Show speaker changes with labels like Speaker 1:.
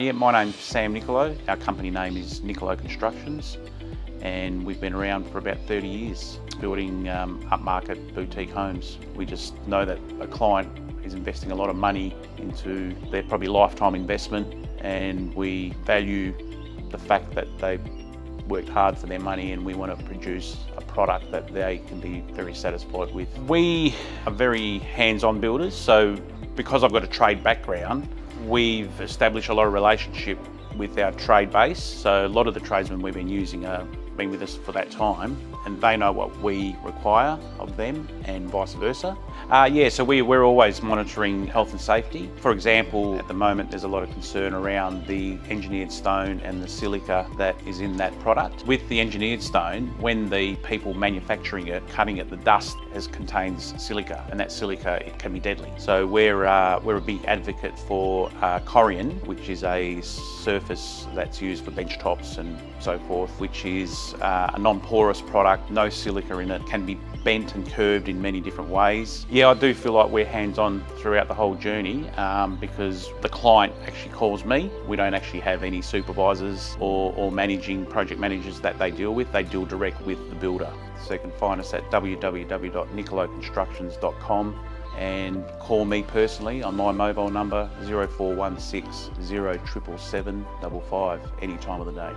Speaker 1: Yeah, my name's Sam Nicolaou. Our company name is Nicolaou Constructions, and we've been around for about 30 years building upmarket boutique homes. We just know that a client is investing a lot of money into their probably lifetime investment, and we value the fact that they've worked hard for their money, and we want to produce a product that they can be very satisfied with. We are very hands-on builders, so because I've got a trade background, we've established a lot of relationship with our trade base. So a lot of the tradesmen we've been using have been with us for that time, and they know what we require of them and vice versa. So we're always monitoring health and safety. For example, at the moment there's a lot of concern around the engineered stone and the silica that is in that product. With the engineered stone, when the people manufacturing it, cutting it, the dust contains silica, and that silica, it can be deadly. So we're a big advocate for Corian, which is a surface that's used for benchtops and so forth, which is a non-porous product, no silica in it, can be bent and curved in many different ways. Yeah, I do feel like we're hands-on throughout the whole journey because the client actually calls me. We don't actually have any supervisors or managing project managers that they deal with. They deal direct with the builder. So you can find us at www.nicolaouconstructions.com and call me personally on my mobile number 0416 0777 55 any time of the day.